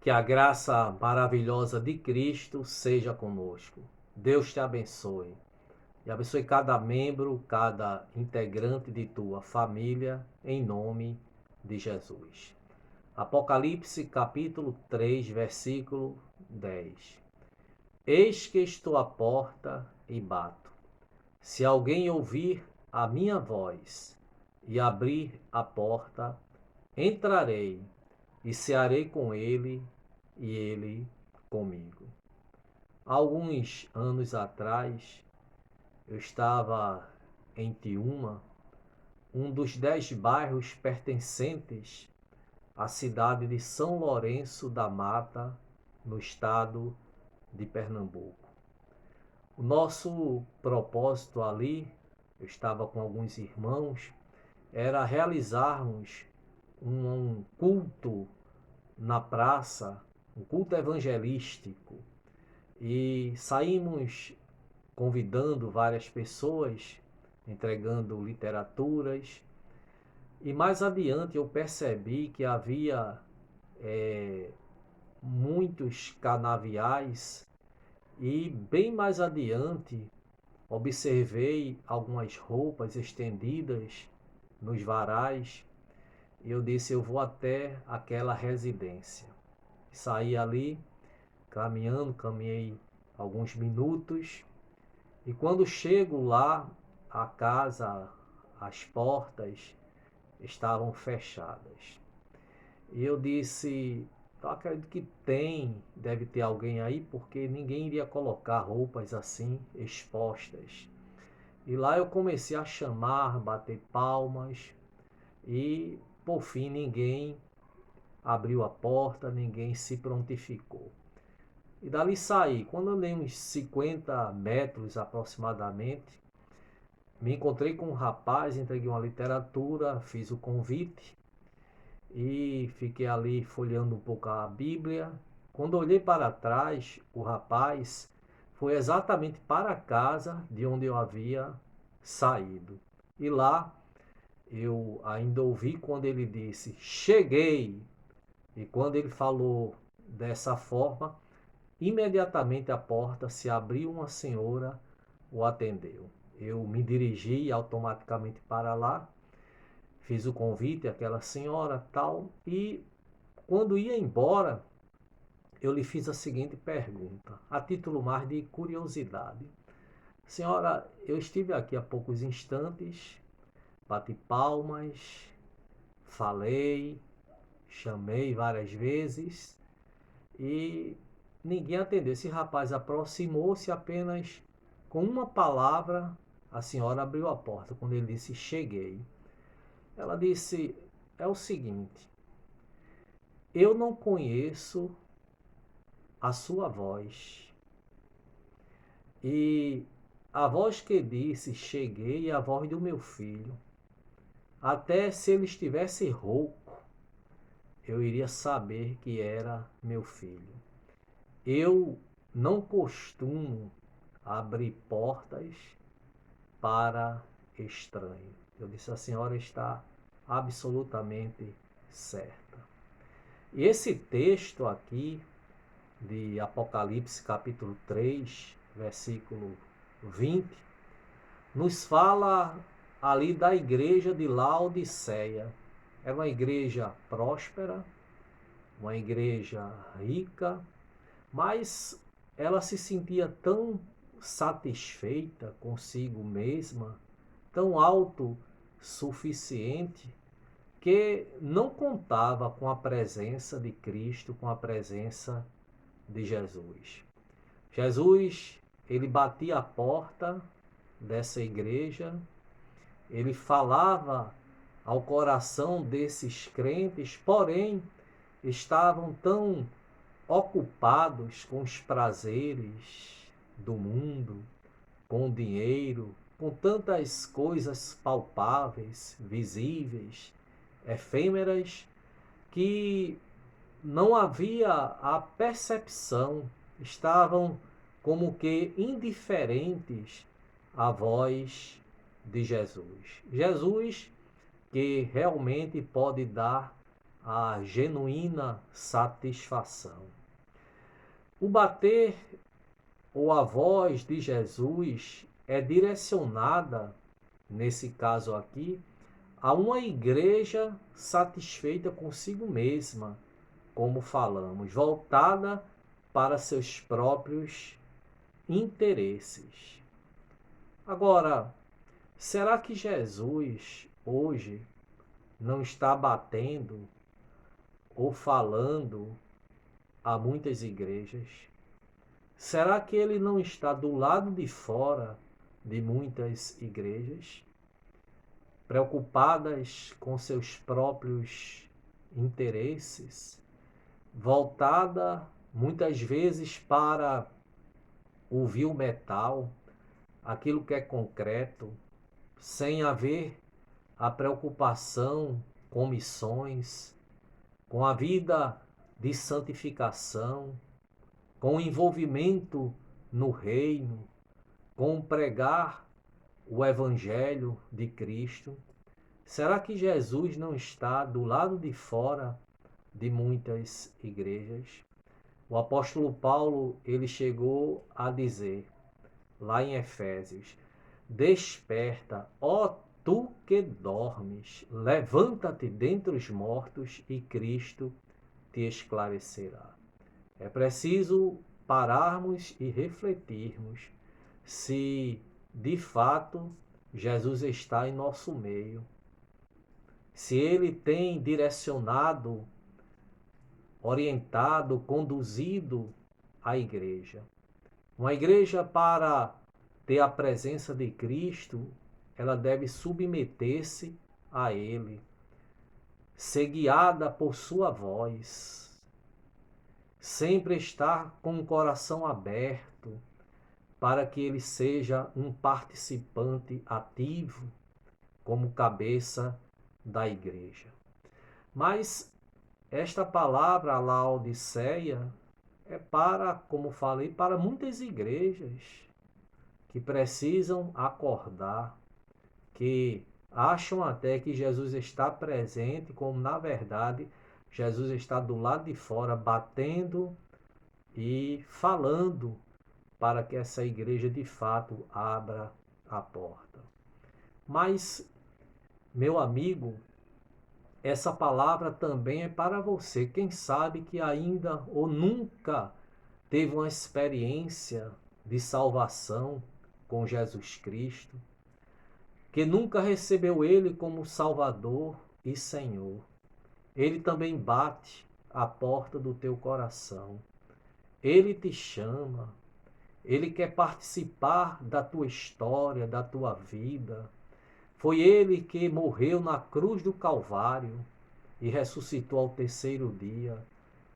Que a graça maravilhosa de Cristo seja conosco. Deus te abençoe. E abençoe cada membro, cada integrante de tua família, em nome de Jesus. Apocalipse capítulo 3, versículo 10. Eis que estou à porta e bato. Se alguém ouvir a minha voz e abrir a porta, entrarei e cearei com ele e ele comigo. Alguns anos atrás, eu estava em Tiúma, um dos 10 bairros pertencentes à cidade de São Lourenço da Mata, no estado de Pernambuco. O nosso propósito ali, eu estava com alguns irmãos, era realizarmos um culto na praça, um culto evangelístico, e saímos convidando várias pessoas, entregando literaturas, e mais adiante eu percebi que havia muitos canaviais, e bem mais adiante observei algumas roupas estendidas nos varais, e eu disse: eu vou até aquela residência. Saí ali caminhando, caminhei alguns minutos, e quando chego lá, a casa, as portas estavam fechadas. E eu disse: eu acredito que deve ter alguém aí, porque ninguém iria colocar roupas assim expostas. E lá eu comecei a chamar, bater palmas, e por fim ninguém abriu a porta, ninguém se prontificou. E dali saí. Quando andei uns 50 metros aproximadamente, me encontrei com um rapaz, entreguei uma literatura, fiz o convite e fiquei ali folheando um pouco a Bíblia. Quando olhei para trás, o rapaz foi exatamente para a casa de onde eu havia saído. E lá eu ainda ouvi quando ele disse: cheguei. E quando ele falou dessa forma, imediatamente a porta se abriu, uma senhora o atendeu. Eu me dirigi automaticamente para lá, fiz o convite àquela senhora tal, e quando ia embora, eu lhe fiz a seguinte pergunta, a título mais de curiosidade. Senhora, eu estive aqui há poucos instantes, bati palmas, falei, chamei várias vezes e ninguém atendeu. Esse rapaz aproximou-se, apenas com uma palavra, a senhora abriu a porta. Quando ele disse cheguei, ela disse: é o seguinte, eu não conheço a sua voz. E a voz que disse cheguei é a voz do meu filho. Até se ele estivesse rouco, eu iria saber que era meu filho. Eu não costumo abrir portas para estranho. Eu disse: a senhora está absolutamente certa. E esse texto aqui de Apocalipse capítulo 3, versículo 20, nos fala ali da igreja de Laodiceia. Era uma igreja próspera, uma igreja rica, mas ela se sentia tão satisfeita consigo mesma, tão autossuficiente, que não contava com a presença de Cristo, com a presença de Jesus. Jesus, ele batia a porta dessa igreja, ele falava ao coração desses crentes, porém estavam tão ocupados com os prazeres do mundo, com o dinheiro, com tantas coisas palpáveis, visíveis, efêmeras, que não havia a percepção, estavam como que indiferentes à voz de Jesus. Jesus, que realmente pode dar a genuína satisfação. O bater ou a voz de Jesus é direcionada, nesse caso aqui, a uma igreja satisfeita consigo mesma, como falamos, voltada para seus próprios interesses. Agora, será que Jesus hoje não está batendo ou falando a muitas igrejas? Será que ele não está do lado de fora de muitas igrejas, preocupadas com seus próprios interesses, voltada muitas vezes para o vil metal, aquilo que é concreto, sem haver a preocupação com missões, com a vida de santificação, com o envolvimento no reino, com pregar o Evangelho de Cristo? Será que Jesus não está do lado de fora de muitas igrejas? O apóstolo Paulo, ele chegou a dizer, lá em Efésios, desperta, ó tu que dormes, levanta-te dentre os mortos e Cristo te esclarecerá. É preciso pararmos e refletirmos se de fato Jesus está em nosso meio, se ele tem direcionado, orientado, conduzido a igreja. Uma igreja, para ter a presença de Cristo, ela deve submeter-se a ele, ser guiada por sua voz, sempre estar com o coração aberto para que ele seja um participante ativo como cabeça da igreja. Mas esta palavra, Laodiceia, é para, como falei, para muitas igrejas que precisam acordar, que acham até que Jesus está presente, como na verdade Jesus está do lado de fora, batendo e falando para que essa igreja de fato abra a porta. Mas, meu amigo, essa palavra também é para você. Quem sabe que ainda ou nunca teve uma experiência de salvação com Jesus Cristo, que nunca recebeu Ele como Salvador e Senhor. Ele também bate à porta do teu coração. Ele te chama. Ele quer participar da tua história, da tua vida. Foi Ele que morreu na cruz do Calvário e ressuscitou ao terceiro dia.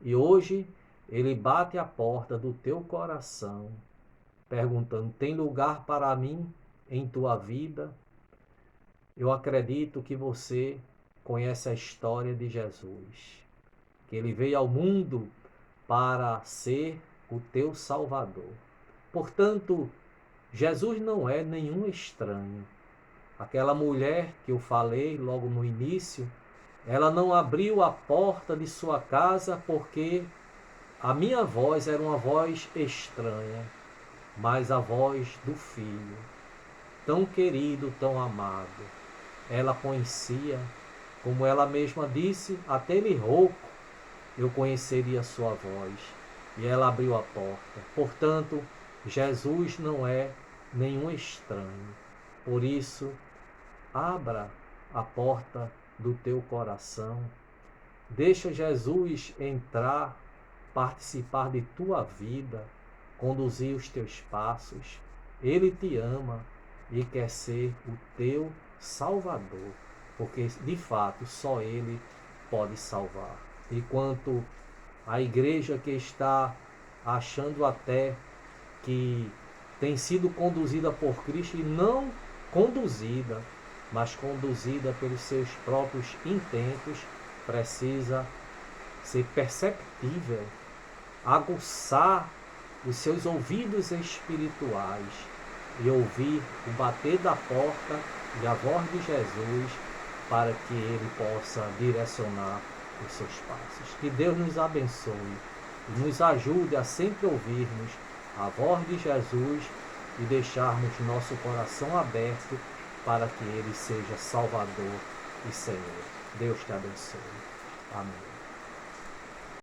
E hoje Ele bate à porta do teu coração, perguntando, tem lugar para mim em tua vida? Eu acredito que você conhece a história de Jesus, que Ele veio ao mundo para ser o teu Salvador. Portanto, Jesus não é nenhum estranho. Aquela mulher que eu falei logo no início, ela não abriu a porta de sua casa porque a minha voz era uma voz estranha, mas a voz do Filho, tão querido, tão amado. Ela conhecia, como ela mesma disse, até ele rouco, eu conheceria a sua voz. E ela abriu a porta. Portanto, Jesus não é nenhum estranho. Por isso, abra a porta do teu coração. Deixa Jesus entrar, participar de tua vida, conduzir os teus passos. Ele te ama e quer ser o teu Salvador, porque de fato só Ele pode salvar. E quanto à igreja que está achando até que tem sido conduzida por Cristo e não conduzida, mas conduzida pelos seus próprios intentos, precisa ser perceptível, aguçar os seus ouvidos espirituais e ouvir o bater da porta e a voz de Jesus para que ele possa direcionar os seus passos. Que Deus nos abençoe e nos ajude a sempre ouvirmos a voz de Jesus e deixarmos nosso coração aberto para que Ele seja Salvador e Senhor. Deus te abençoe. Amém.